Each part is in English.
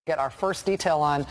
Get our first detail on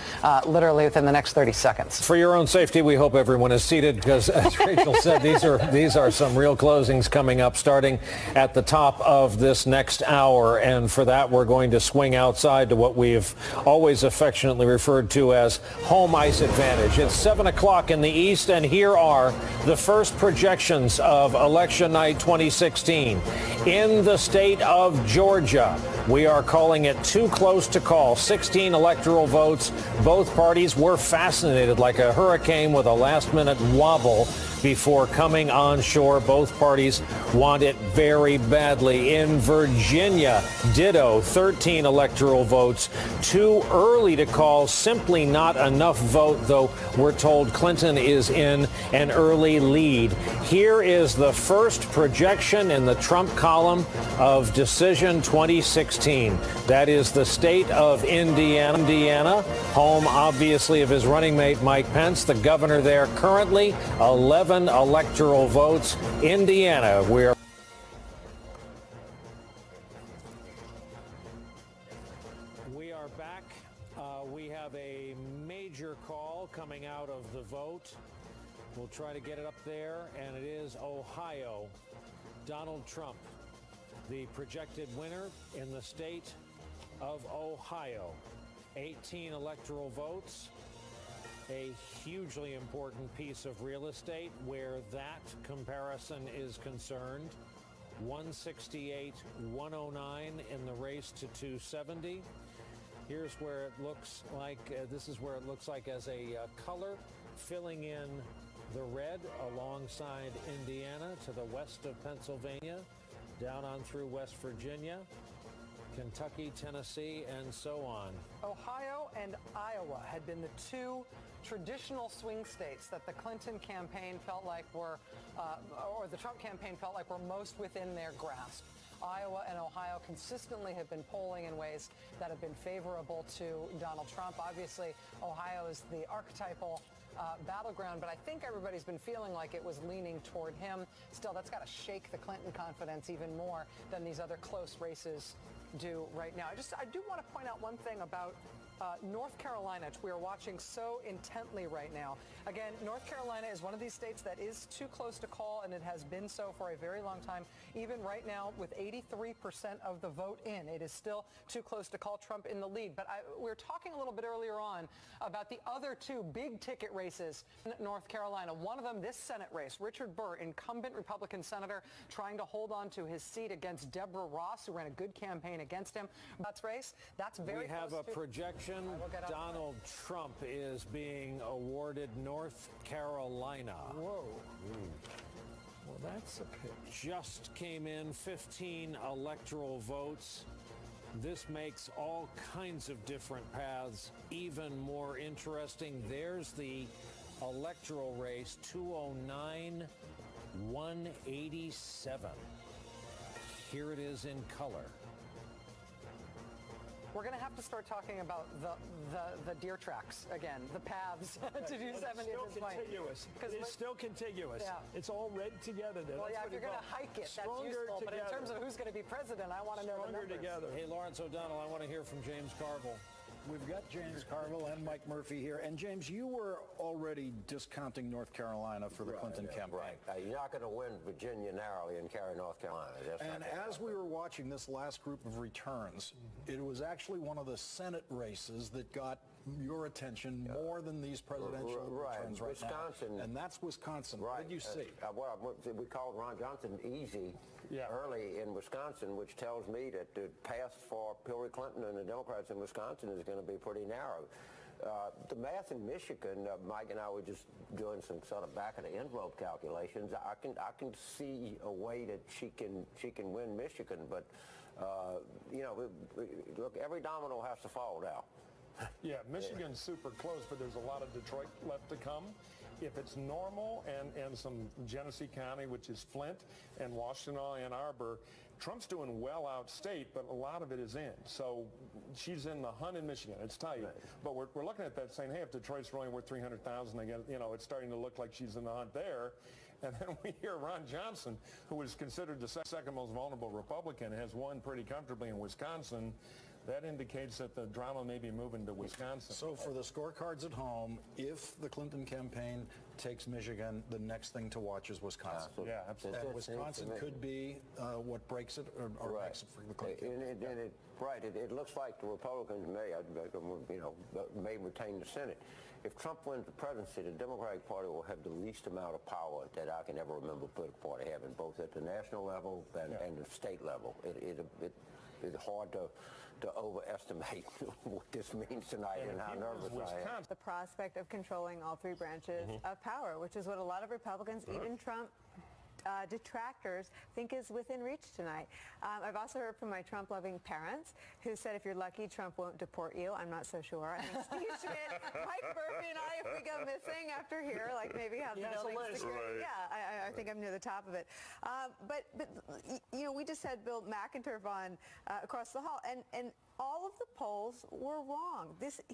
literally within the next 30 seconds. For your own safety, we hope everyone is seated because, as Rachel said, these are some real closings coming up starting at the top of this next hour. And for that, we're going to swing outside to what we've always affectionately referred to as home ice advantage. It's 7 o'clock in the east, and here are the first projections of election night 2016. In the state of Georgia, we are calling it too close to call. 16 electoral votes. Both parties were fascinated like a hurricane with a last-minute wobble before coming on shore. Both parties want it very badly. In Virginia, ditto, 13 electoral votes. Too early to call, simply not enough vote, though we're told Clinton is in an early lead. Here is the first projection in the Trump column of Decision 2016. That is the state of Indiana, home obviously of his running mate Mike Pence, the governor there currently, 11 electoral votes. Indiana, we are back. We have a major call coming out of the vote. We'll try to get it up there, and it is Ohio. Donald Trump, the projected winner in the state of Ohio. 18 electoral votes. A hugely important piece of real estate where that comparison is concerned. 168, 109 in the race to 270. Here's where it looks like, this is where it looks like as a color filling in the red alongside Indiana to the west of Pennsylvania, down on through West Virginia, Kentucky, Tennessee, and so on. Ohio and Iowa had been the two traditional swing states that the Clinton campaign felt like were, or the Trump campaign felt like were most within their grasp. Iowa and Ohio consistently have been polling in ways that have been favorable to Donald Trump. Obviously, Ohio is the archetypal battleground, but I think everybody's been feeling like it was leaning toward him. Still, that's got to shake the Clinton confidence even more than these other close races do right now. I do want to point out one thing about North Carolina, which we are watching so intently right now. Again, North Carolina is one of these states that is too close to call, and it has been so for a very long time. Even right now, with 83% of the vote in, it is still too close to call Trump in the lead. But we were talking a little bit earlier on about the other two big ticket races in North Carolina. One of them, this Senate race, Richard Burr, incumbent Republican senator, trying to hold on to his seat against Deborah Ross, who ran a good campaign against him. That's race. That's very close. We have a projection. Donald Trump is being awarded North Carolina. Whoa. Well, that's a pitch. Just came in 15 electoral votes. This makes all kinds of different paths even more interesting. There's the electoral race, 209, 187. Here it is in color. We're going to have to start talking about the deer tracks again, the paths to do 70 at this point. It's still contiguous. Yeah. It's all red together there. Well, yeah, if you're going to hike it, that's useful. But in terms of who's going to be president, I want to know the numbers. Together. Hey, Lawrence O'Donnell, I want to hear from James Carville. We've got James Carville and Mike Murphy here. And James, you were already discounting North Carolina for the Clinton campaign. Right. You're not going to win Virginia narrowly and carry North Carolina. And as we were watching this last group of returns, it was actually one of the Senate races that got your attention more than these presidential returns right Wisconsin, now. And that's Wisconsin. Right. What did you see? We called Ron Johnson easy early in Wisconsin, which tells me that the path for Hillary Clinton and the Democrats in Wisconsin is going to be pretty narrow. The math in Michigan, Mike and I were just doing some sort of back of the envelope calculations. I can see a way that she can win Michigan, but you know, look, every domino has to fall now. Yeah, Michigan's super close, but there's a lot of Detroit left to come. If it's normal and some Genesee County, which is Flint, and Washington, Ann Arbor, Trump's doing well out state, but a lot of it is in. So she's in the hunt in Michigan. It's tight. Right. But we're looking at that saying, hey, if Detroit's really worth $300,000 again, you know, it's starting to look like she's in the hunt there. And then we hear Ron Johnson, who is considered the second most vulnerable Republican, has won pretty comfortably in Wisconsin. that indicates that the drama may be moving to Wisconsin. So for the scorecards at home, if the Clinton campaign takes Michigan, the next thing to watch is Wisconsin. Yeah, absolutely. And Wisconsin could be what breaks it or Right. makes it for the Clinton. Right. It looks like the Republicans may retain the Senate. If Trump wins the presidency, the Democratic Party will have the least amount of power that I can ever remember a political party having, both at the national level and the state level. It's hard to overestimate what this means tonight and how nervous I am. The prospect of controlling all three branches of power, which is what a lot of Republicans, even Trump detractors, think is within reach tonight. I've also heard from my Trump-loving parents who said if you're lucky, Trump won't deport you. I'm not so sure. I think Steve Schmidt, Mike Murphy, and I, if we go missing after here, like maybe have the building security. Right. Yeah, I think I'm near the top of it. But you know, we just had Bill McInturn on across the hall, and all of the polls were wrong.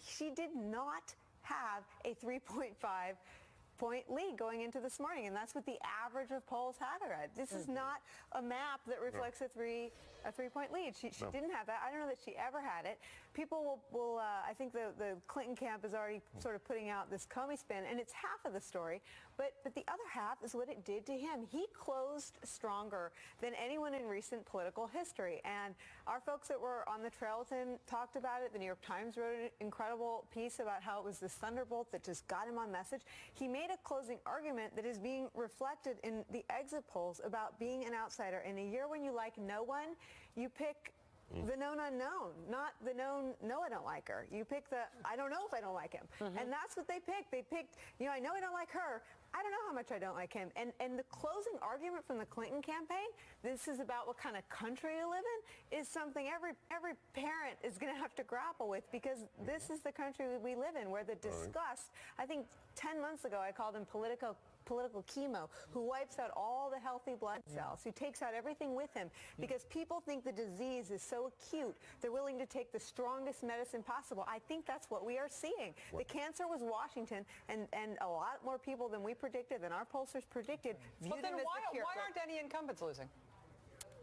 She did not have a 3.5-point lead going into this morning, and that's what the average of polls had her at. This is not a map that reflects a three-point lead. She didn't have that. I don't know that she ever had it. People will I think the Clinton camp is already sort of putting out this Comey spin, and it's half of the story, but the other half is what it did to him. He closed stronger than anyone in recent political history, and our folks that were on the trail with him talked about it. The New York Times wrote an incredible piece about how it was this thunderbolt that just got him on message. He made a closing argument that is being reflected in the exit polls about being an outsider. In a year when you like no one, you pick the known unknown, not the known, no, I don't like her. You pick the, I don't know if I don't like him. And that's what they picked. They picked, you know, I know I don't like her. I don't know how much I don't like him. And the closing argument from the Clinton campaign, this is about what kind of country you live in, is something every parent is going to have to grapple with, because this is the country we live in, where the disgust, I think 10 months ago I called him political chemo, who wipes out all the healthy blood cells, who takes out everything with him, because people think the disease is so acute, they're willing to take the strongest medicine possible. I think that's what we are seeing. The cancer was Washington, and a lot more people than we predicted, than our pollsters predicted, viewed him as the cure. Why aren't any incumbents losing?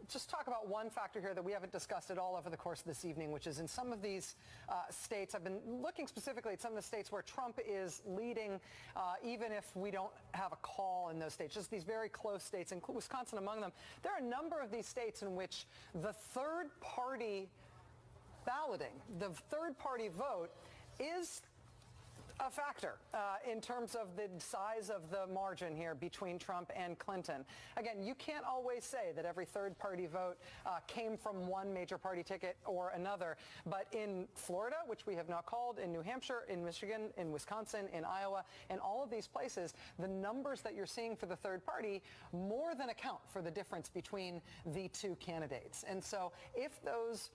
Just talk about one factor here that we haven't discussed at all over the course of this evening, which is in some of these states, I've been looking specifically at some of the states where Trump is leading, even if we don't have a call in those states, just these very close states, and Wisconsin among them. There are a number of these states in which the third-party balloting, the third-party vote, is a factor in terms of the size of the margin here between Trump and Clinton. Again, you can't always say that every third-party vote came from one major party ticket or another, but in Florida, which we have now called, in New Hampshire, in Michigan, in Wisconsin, in Iowa, in all of these places, the numbers that you're seeing for the third party more than account for the difference between the two candidates. And so if those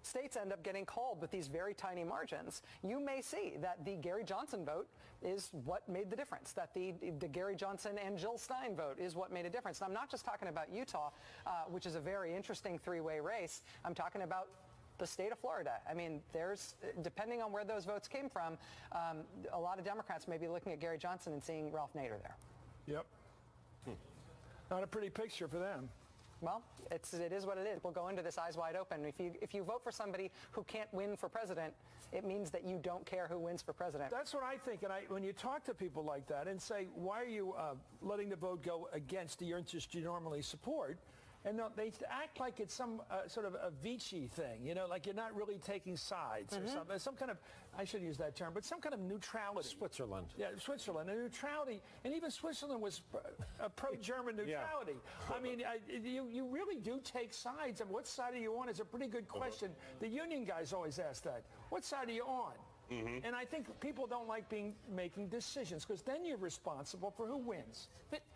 states end up getting called with these very tiny margins, you may see that the Gary Johnson vote is what made the difference, that the Gary Johnson and Jill Stein vote is what made a difference. And I'm not just talking about Utah, which is a very interesting three-way race. I'm talking about the state of Florida. I mean, there's, depending on where those votes came from, a lot of Democrats may be looking at Gary Johnson and seeing Ralph Nader there. Yep. Not a pretty picture for them. Well, it is what it is. We'll go into this eyes wide open. If you vote for somebody who can't win for president, it means that you don't care who wins for president. That's what I think. And when you talk to people like that and say, why are you letting the vote go against the interest you normally support? And they act like it's some sort of a Vichy thing, you know, like you're not really taking sides or something. Some kind of, I should use that term, but some kind of neutrality. Switzerland. Yeah, Switzerland, a neutrality. And even Switzerland was a pro-German neutrality. I mean, you really do take sides. And what side are you on is a pretty good question. The union guys always ask that. What side are you on? And I think people don't like making decisions, because then you're responsible for who wins.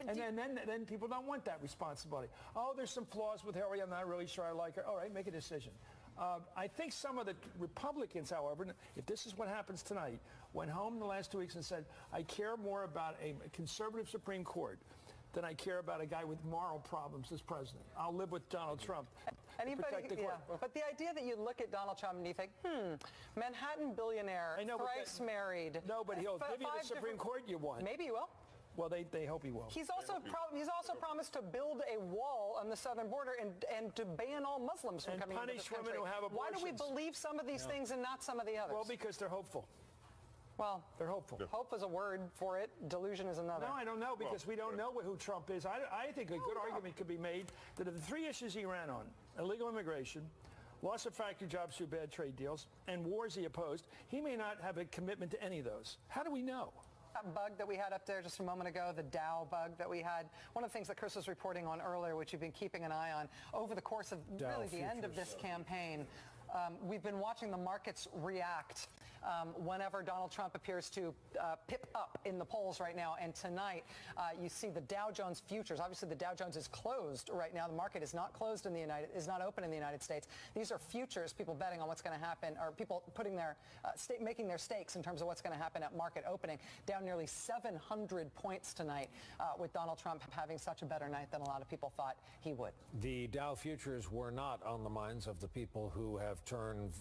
And then people don't want that responsibility. Oh, there's some flaws with Hillary. I'm not really sure I like her. All right, make a decision. I think some of the Republicans, however, if this is what happens tonight, went home in the last 2 weeks and said, I care more about a conservative Supreme Court than I care about a guy with moral problems as president. I'll live with Donald Trump. But the idea that you look at Donald Trump and you think, Manhattan billionaire, thrice married. No, but he'll give you the Supreme Court you want. Maybe he will. Well, they hope he will. He's also promised to build a wall on the southern border and to ban all Muslims from coming into this country. Women who have abortions. Why do we believe some of these things and not some of the others? Well, because they're hopeful. Well, they're hopeful. Hope is a word for it. Delusion is another. No, I don't know, because we don't know who Trump is. I think a good argument could be made that of the three issues he ran on, illegal immigration, loss of factory jobs through bad trade deals, and wars he opposed, he may not have a commitment to any of those. How do we know? That bug that we had up there just a moment ago, the Dow bug that we had, one of the things that Chris was reporting on earlier, which you've been keeping an eye on, over the course of really the end of this campaign, we've been watching the markets react whenever Donald Trump appears to pip up in the polls right now. And tonight, you see the Dow Jones futures. Obviously, the Dow Jones is closed right now. The market is not closed is not open in the United States. These are futures, people betting on what's going to happen, or people putting their making their stakes in terms of what's going to happen at market opening. Down nearly 700 points tonight, with Donald Trump having such a better night than a lot of people thought he would. The Dow futures were not on the minds of the people who have turned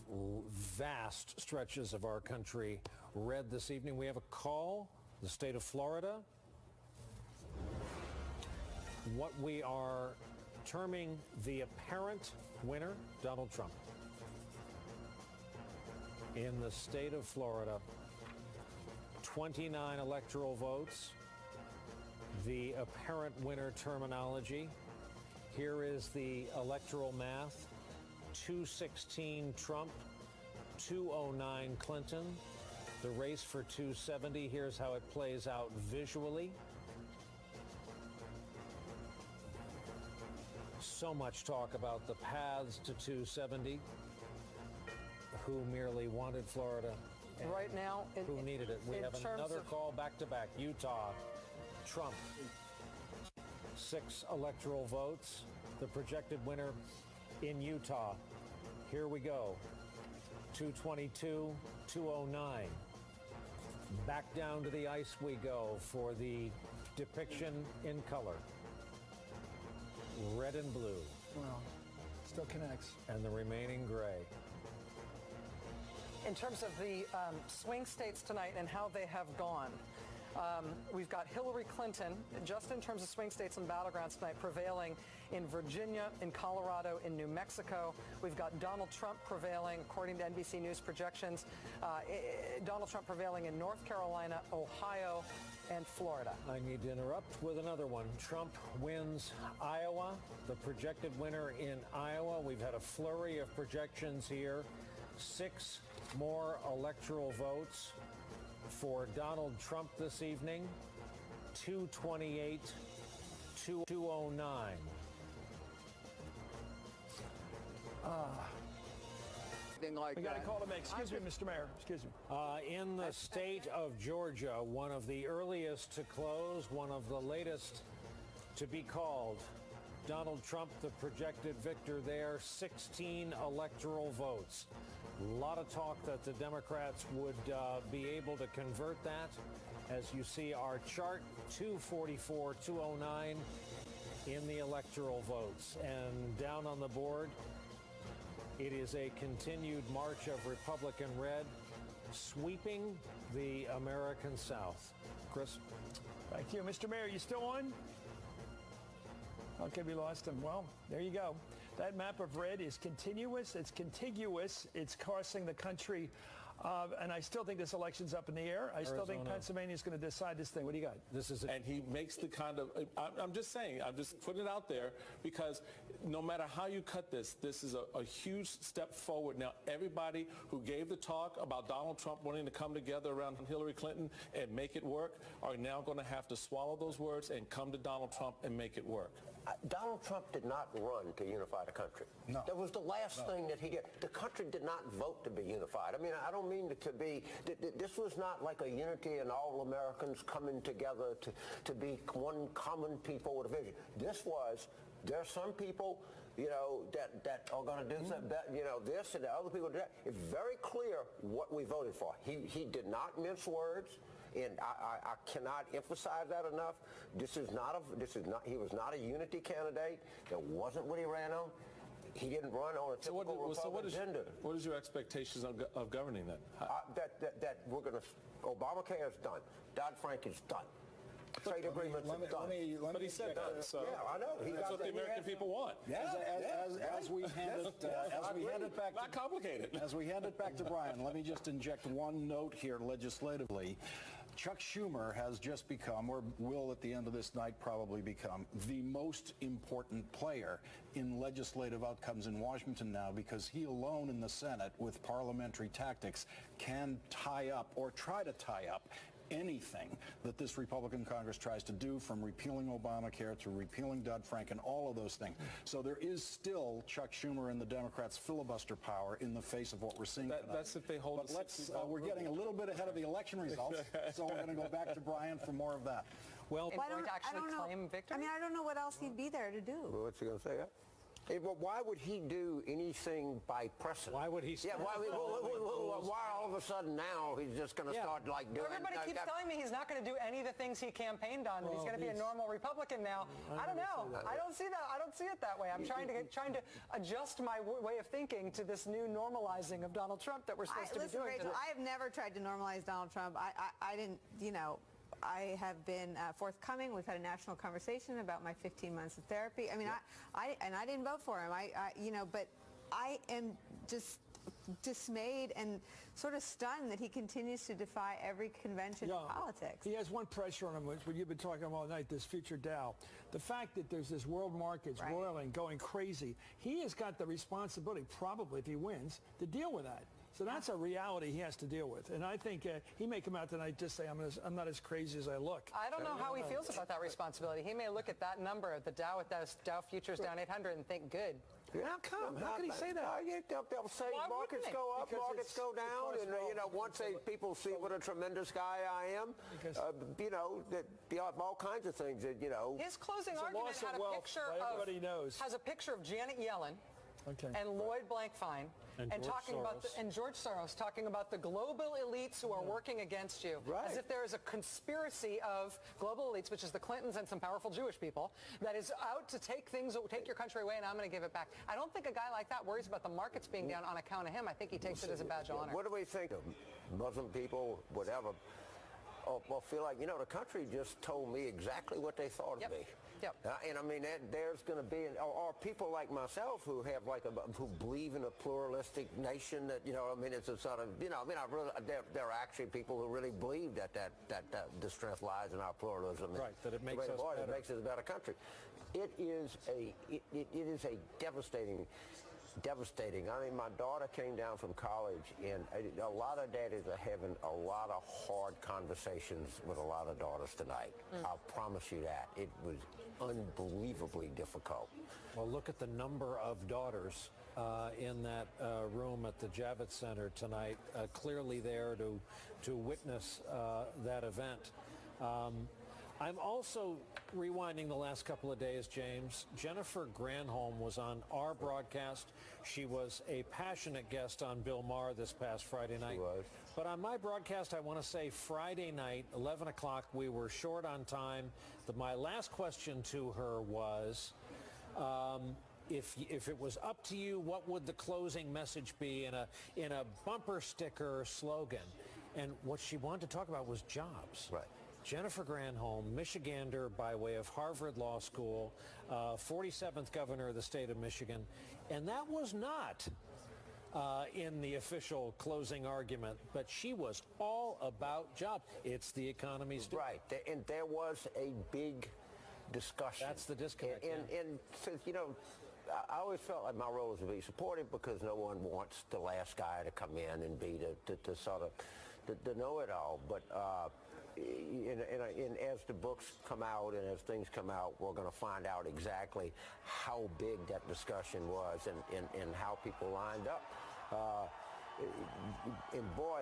vast stretches of our country red this evening. We have a call, the state of Florida. What we are terming the apparent winner, Donald Trump. In the state of Florida, 29 electoral votes. The apparent winner terminology. Here is the electoral math. 216 Trump, 209 Clinton. The race for 270, here's how it plays out visually. So much talk about the paths to 270. Who merely wanted Florida? Right now, who needed it? We have another call back-to-back. Utah, Trump. 6 electoral votes. The projected winner in Utah. Here we go. 222, 209. Back down to the ice we go for the depiction in color. Red and blue. Well, still connects. And the remaining gray. In terms of the swing states tonight and how they have gone, we've got Hillary Clinton, just in terms of swing states and battlegrounds tonight, prevailing in Virginia, in Colorado, in New Mexico. We've got Donald Trump prevailing, according to NBC News projections, Donald Trump prevailing in North Carolina, Ohio, and Florida. I need to interrupt with another one. Trump wins Iowa, the projected winner in Iowa. We've had a flurry of projections here. 6 more electoral votes for Donald Trump this evening. 228, 209. We got a call to make. Excuse me, Mr. Mayor. Excuse me. In the state of Georgia, one of the earliest to close, one of the latest to be called. Donald Trump, the projected victor there, 16 electoral votes. A lot of talk that the Democrats would be able to convert that. As you see our chart, 244, 209 in the electoral votes. And down on the board, it is a continued march of Republican red, sweeping the American South. Chris? Thank you. Mr. Mayor, you still on? Okay, we lost him. Well, there you go. That map of red is continuous. It's contiguous. It's crossing the country. And I still think this election's up in the air. I still think Pennsylvania is going to decide this thing. What do you got? And he makes the kind of, I'm just saying, I'm just putting it out there, because no matter how you cut this, this is a huge step forward. Now, everybody who gave the talk about Donald Trump wanting to come together around Hillary Clinton and make it work are now going to have to swallow those words and come to Donald Trump and make it work. Donald Trump did not run to unify the country. No. That was the last thing that he did. The country did not vote to be unified. I mean, I don't mean to be, this was not like a unity and all Americans coming together to be one common people with a vision. This was, there are some people, you know, that are going to do something, you know, this and the other people do that. It's very clear what we voted for. He did not mince words. And I cannot emphasize that enough. He was not a unity candidate. That wasn't what he ran on. He didn't run on a typical Republican agenda. What is your expectations of governing that? That we're going to, Obamacare is done. Dodd-Frank is done. trade agreements are done. But he said that. So yeah, I know. That's what the American people want. As we hand it back, not complicated. As we hand it back to Brian, let me just inject one note here legislatively. Chuck Schumer has just become, or will at the end of this night probably become, the most important player in legislative outcomes in Washington now, because he alone in the Senate with parliamentary tactics can tie up or try to tie up anything that this Republican Congress tries to do, from repealing Obamacare to repealing Dodd-Frank and all of those things. So there is still Chuck Schumer and the Democrats' filibuster power in the face of what we're seeing tonight. That's if they hold. But we're getting a little bit ahead of the election results, so we're going to go back to Brian for more of that. Well, going to actually claim victory? I mean, I don't know what else he'd be there to do. Well, what's he going to say? Hey, well, why would he do anything by precedent? Why would he? Yeah, why all of a sudden now he's just going to start like doing? Everybody keeps telling me he's not going to do any of the things he campaigned on. He's going to be a normal Republican now. I don't know. I don't see that. I don't see it that way. I'm trying to adjust my way of thinking to this new normalizing of Donald Trump that we're supposed to be doing. Rachel, I have never tried to normalize Donald Trump. I didn't, you know. I have been forthcoming. We've had a national conversation about my 15 months of therapy. I mean, I didn't vote for him. You know, but I am just dismayed and sort of stunned that he continues to defy every convention in politics. He has one pressure on him, which you've been talking about all night, this future Dow. The fact that there's this world markets roiling, going crazy, he has got the responsibility, probably if he wins, to deal with that. So that's a reality he has to deal with. And I think he may come out tonight just say, I'm not as crazy as I look. I don't know how he feels about that responsibility. He may look at that number, the Dow with those Dow futures down 800 and think, good. How come? How can he say that? They'll say markets go up, markets go down, and you know, once people see what a tremendous guy I am, you know, all kinds of things that, you know. His closing argument had a picture of, everybody knows. Has a picture of Janet Yellen. And Lloyd Blankfein, and George Soros talking about the global elites who are working against you, as if there is a conspiracy of global elites, which is the Clintons and some powerful Jewish people, that is out to take your country away, and I'm going to give it back. I don't think a guy like that worries about the markets being down on account of him. I think he takes it as a badge of honor. What do we think of Muslim people, whatever? Well, feel like, you know, the country just told me exactly what they thought of me. And I mean, there's going to be, or people like myself who have who believe in a pluralistic nation that, you know, I mean, it's a sort of, you know, I mean, there are actually people who really believe that the strength lies in our pluralism. Right, that it makes us better. It makes us a better country. It is a devastating. I mean, my daughter came down from college, and a lot of daddies are having a lot of hard conversations with a lot of daughters tonight. I'll promise you that. It was unbelievably difficult. Well, look at the number of daughters in that room at the Javits Center tonight, clearly there to witness that event. I'm also rewinding the last couple of days, James. Jennifer Granholm was on our broadcast. She was a passionate guest on Bill Maher this past Friday night. She was. But on my broadcast, I want to say Friday night, 11 o'clock, we were short on time. My last question to her was, if it was up to you, what would the closing message be in a bumper sticker slogan? And what she wanted to talk about was jobs. Right. Jennifer Granholm, Michigander by way of Harvard Law School, 47th governor of the state of Michigan. And that was not in the official closing argument, but she was all about jobs. It's the economy's doing. Right, and there was a big discussion. That's the disconnect. And since, you know, I always felt like my role was to be supportive, because no one wants the last guy to come in and be the sort of the know-it-all. But and as the books come out and as things come out, we're going to find out exactly how big that discussion was and how people lined up. And boy,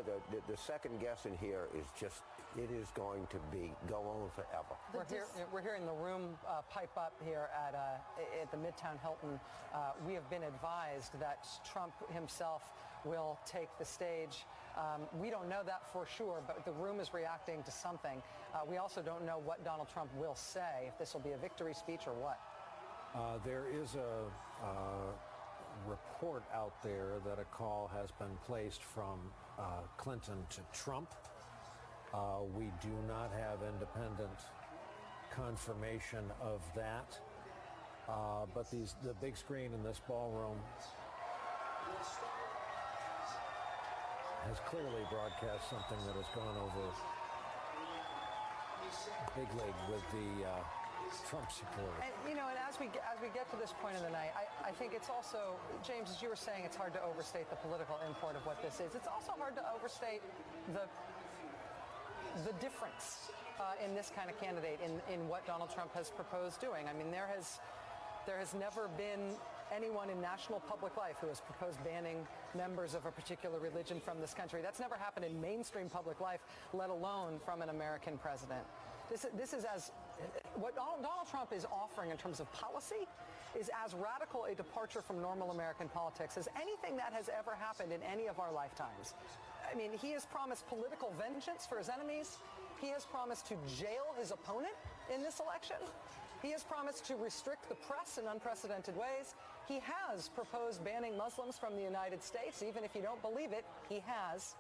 the second guessing here is just, it is going to go on forever. We're hearing the room pipe up here at the Midtown Hilton. We have been advised that Trump himself will take the stage. We don't know that for sure, but the room is reacting to something. We also don't know what Donald Trump will say, if this will be a victory speech or what. There is a report out there that a call has been placed from Clinton to Trump. We do not have independent confirmation of that. But the big screen in this ballroom has clearly broadcast something that has gone over big league with the Trump supporters. And, you know, and as we get to this point of the night, I think it's also, James, as you were saying, it's hard to overstate the political import of what this is. It's also hard to overstate the difference in this kind of candidate in what Donald Trump has proposed doing. I mean, there has never been anyone in national public life who has proposed banning members of a particular religion from this country. That's never happened in mainstream public life, let alone from an American president. This is as what Donald Trump is offering in terms of policy is as radical a departure from normal American politics as anything that has ever happened in any of our lifetimes. I mean, he has promised political vengeance for his enemies. He has promised to jail his opponent in this election. He has promised to restrict the press in unprecedented ways. He has proposed banning Muslims from the United States. Even if you don't believe it, he has.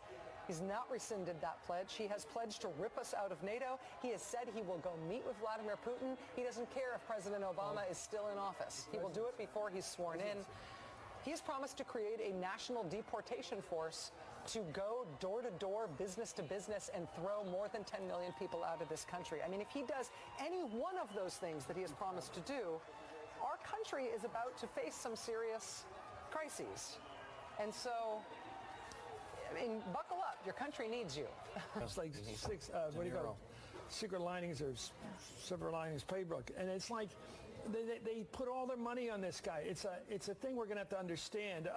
He's not rescinded that pledge. He has pledged to rip us out of NATO. He has said he will go meet with Vladimir Putin. He doesn't care if President Obama is still in office. He will do it before he's sworn in. He has promised to create a national deportation force to go door to door, business to business, and throw more than 10 million people out of this country. I mean, if he does any one of those things that he has promised to do, our country is about to face some serious crises. And so, I mean, buckle up. Your country needs you. It's like what do you call it? Secret linings or silver linings playbook. And it's like they put all their money on this guy. It's a thing we're going to have to understand.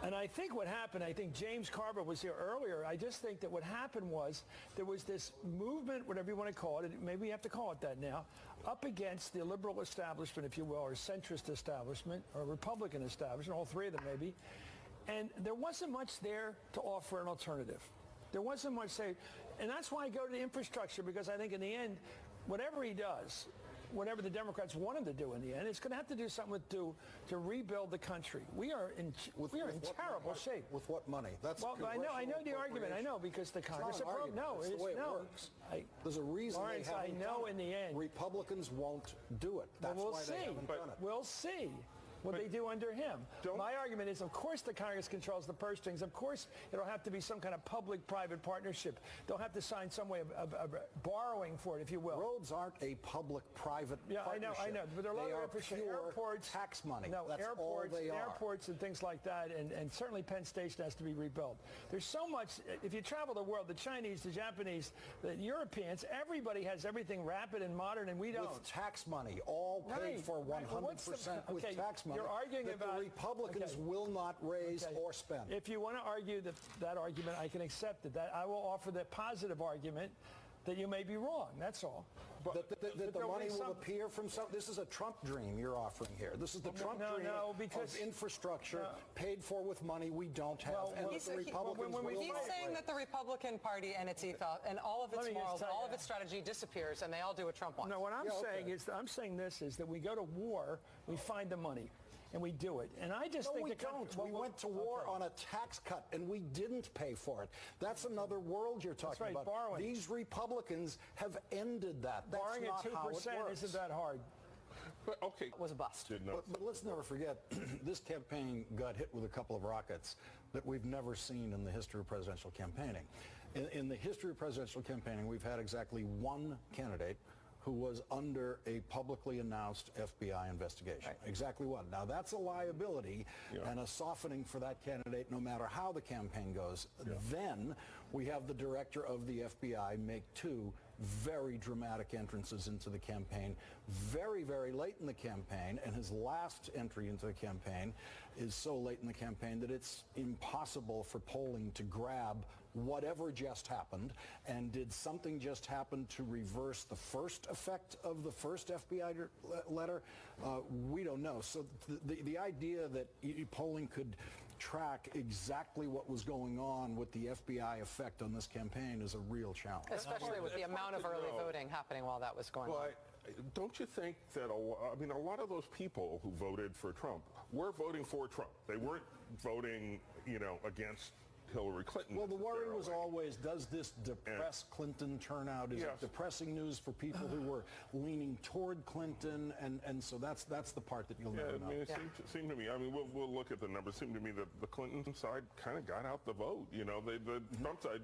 And I think what happened, I think James Carver was here earlier. I just think that what happened was there was this movement, whatever you want to call it, maybe you have to call it that now, up against the liberal establishment, if you will, or centrist establishment, or Republican establishment, all three of them maybe. And there wasn't much there to offer an alternative. There wasn't much say, and that's why I go to the infrastructure, because I think in the end, whatever he does, whatever the Democrats want him to do in the end, it's going to have to do something to rebuild the country. We are in terrible shape. With what money? That's well, I know the argument. I know because the Congress approved. No, it's the way it works. There's a reason Lawrence, they haven't I know done it. In the end, Republicans won't do it. That's we'll why see. they haven't done it. We'll see what they do under him. My argument is, of course, the Congress controls the purse strings. Of course, it'll have to be some kind of public-private partnership. They'll have to sign some way of borrowing for it, if you will. Roads aren't a public-private partnership. I know. But there are a lot of pure airports, tax money. No, That's all they are. Airports and things like that, and certainly Penn Station has to be rebuilt. There's so much. If you travel the world, the Chinese, the Japanese, the Europeans, everybody has everything rapid and modern, and we don't. With tax money, all paid for 100% with tax money. You're arguing about the Republicans will not raise or spend. If you want to argue that argument, I can accept it. That I will offer the positive argument that you may be wrong. That's all. But the money will appear from some. This is a Trump dream you're offering here. This is the Trump dream of infrastructure paid for with money we don't have. And he's saying that the Republican Party and its ethos and all of its morals and all of its strategy disappears, and they all do what Trump wants. No, what I'm saying is, I'm saying this is that we go to war, we find the money. And we do it. And I just think we don't. We went to war on a tax cut, and we didn't pay for it. That's another world you're talking about. Borrowing. These Republicans have ended that. That's borrowing not at 2% how it works. Isn't that hard? But, okay. It was a bust. But let's never forget, this campaign got hit with a couple of rockets that we've never seen in the history of presidential campaigning. In the history of presidential campaigning, we've had exactly one candidate who was under a publicly announced FBI investigation. Right. Exactly one. Now, that's a liability and a softening for that candidate no matter how the campaign goes. Yeah. Then we have the director of the FBI make two very dramatic entrances into the campaign very, very late in the campaign, and his last entry into the campaign is so late in the campaign that it's impossible for polling to grab whatever just happened. And did something just happen to reverse the first effect of the first FBI letter? We don't know. So the idea that polling could track exactly what was going on with the FBI effect on this campaign is a real challenge. Especially with the amount of early voting happening while that was going on. Don't you think that a lot of those people who voted for Trump were voting for Trump? They weren't voting, against Hillary Clinton. Well, the worry was always, does this depress Clinton turnout? Is it depressing news for people who were leaning toward Clinton? And so that's the part that you'll never know. I mean, it seemed to me, I mean, we'll look at the numbers. It seemed to me that the Clinton side kind of got out the vote. You know, the Trump side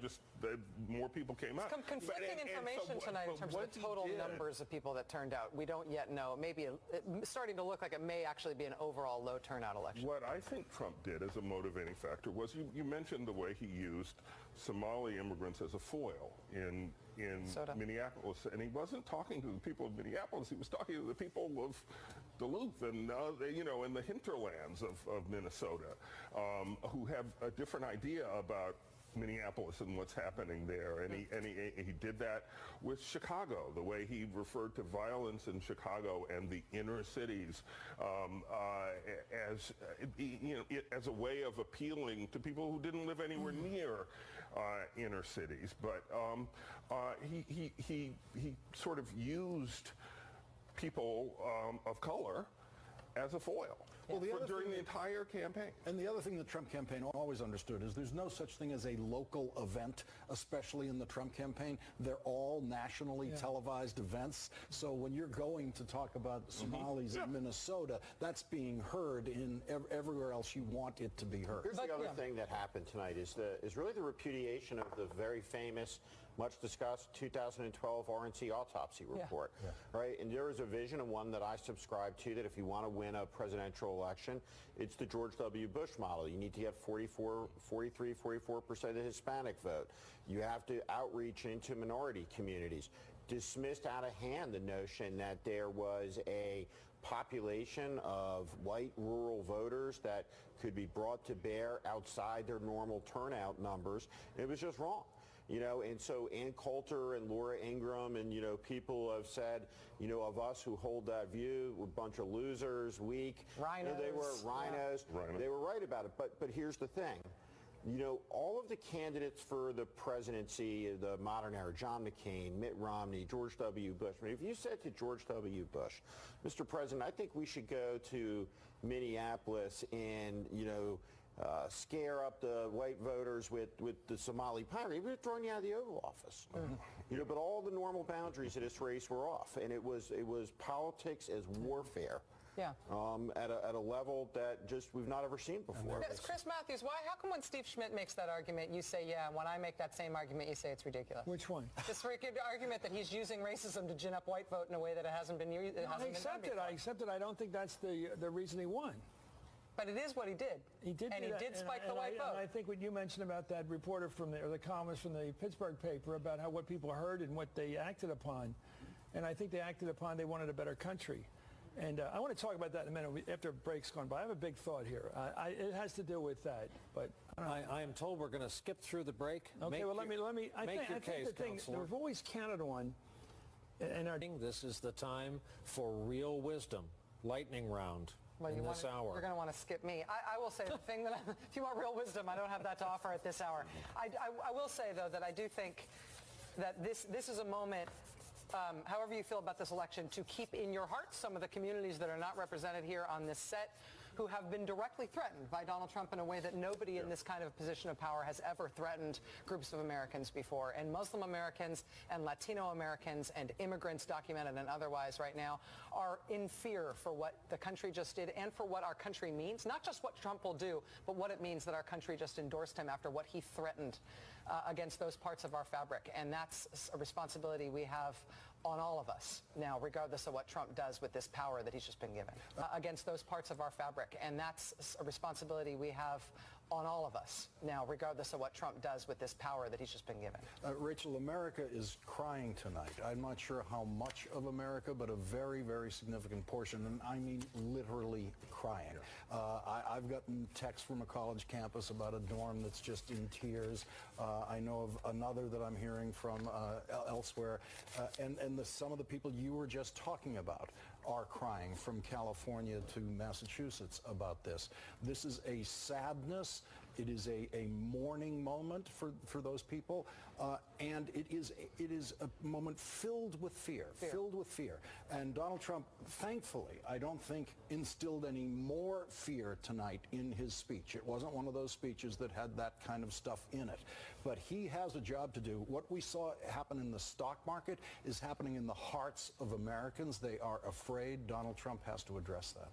more people came out. Some conflicting information tonight in terms of the total numbers of people that turned out. We don't yet know. Maybe it's starting to look like it may actually be an overall low turnout election. What I think Trump did as a motivating factor was you mentioned the way he used Somali immigrants as a foil in Minneapolis, and he wasn't talking to the people of Minneapolis. He was talking to the people of Duluth and in the hinterlands of Minnesota, who have a different idea about Minneapolis and what's happening there, and he did that with Chicago, the way he referred to violence in Chicago and the inner cities as a way of appealing to people who didn't live anywhere near inner cities. But he sort of used people of color as a foil. Well, during the entire campaign. And the other thing the Trump campaign always understood is there's no such thing as a local event, especially in the Trump campaign. They're all nationally televised events. So when you're going to talk about Somalis in Minnesota, that's being heard in everywhere else you want it to be heard. Here's the other thing that happened tonight is really the repudiation of the very famous, much discussed 2012 RNC autopsy report, right? And there is a vision, and one that I subscribe to, that if you want to win a presidential election, it's the George W. Bush model. You need to get 44% of the Hispanic vote. You have to outreach into minority communities. Dismissed out of hand the notion that there was a population of white rural voters that could be brought to bear outside their normal turnout numbers. It was just wrong. And so Ann Coulter and Laura Ingraham and, people have said, of us who hold that view, we're a bunch of losers, weak. Rhinos. They were rhinos. They were right about it. But here's the thing. All of the candidates for the presidency, the modern era, John McCain, Mitt Romney, George W. Bush. I mean, if you said to George W. Bush, Mr. President, I think we should go to Minneapolis and, scare up the white voters with the Somali pirate, he would have thrown you out of the Oval Office. But all the normal boundaries of this race were off, and it was politics as warfare. At a level that just we've not ever seen before. Chris Matthews, how come when Steve Schmidt makes that argument, you say, yeah, and when I make that same argument, you say it's ridiculous? Which one? This argument that he's using racism to gin up white vote in a way that it hasn't been used. I accept it. I don't think that's the reason he won. But it is what he did. He did, and he did spike the white vote. And I think what you mentioned about that reporter or the columnist from the Pittsburgh paper about what people heard and what they acted upon, and I think they acted upon they wanted a better country. And I want to talk about that in a minute after break's gone by. I have a big thought here. It has to do with that, but I am told we're going to skip through the break. Okay, let me. I think the thing we've always counted on. This is the time for real wisdom. Lightning round. Well, in this hour. You're going to want to skip me. I will say the thing that if you want real wisdom, I don't have that to offer at this hour. I will say, though, that I do think that this is a moment, however you feel about this election, to keep in your hearts some of the communities that are not represented here on this set, who have been directly threatened by Donald Trump in a way that nobody in this kind of position of power has ever threatened groups of Americans before. And Muslim Americans and Latino Americans and immigrants, documented and otherwise right now, are in fear for what the country just did and for what our country means. Not just what Trump will do, but what it means that our country just endorsed him after what he threatened against those parts of our fabric. And that's a responsibility we have on all of us now, regardless of what Trump does with this power that he's just been given, against those parts of our fabric. And that's a responsibility we have on all of us now, regardless of what Trump does with this power that he's just been given. Rachel, America is crying tonight. I'm not sure how much of America, but a very, very significant portion, and I mean literally crying. I've gotten texts from a college campus about a dorm that's just in tears. I know of another that I'm hearing from elsewhere, and some of the people you were just talking about are crying, from California to Massachusetts, about this. This is a sadness It is a mourning moment for those people, and it is a moment filled with fear, filled with fear. And Donald Trump, thankfully, I don't think instilled any more fear tonight in his speech. It wasn't one of those speeches that had that kind of stuff in it. But he has a job to do. What we saw happen in the stock market is happening in the hearts of Americans. They are afraid. Donald Trump has to address that.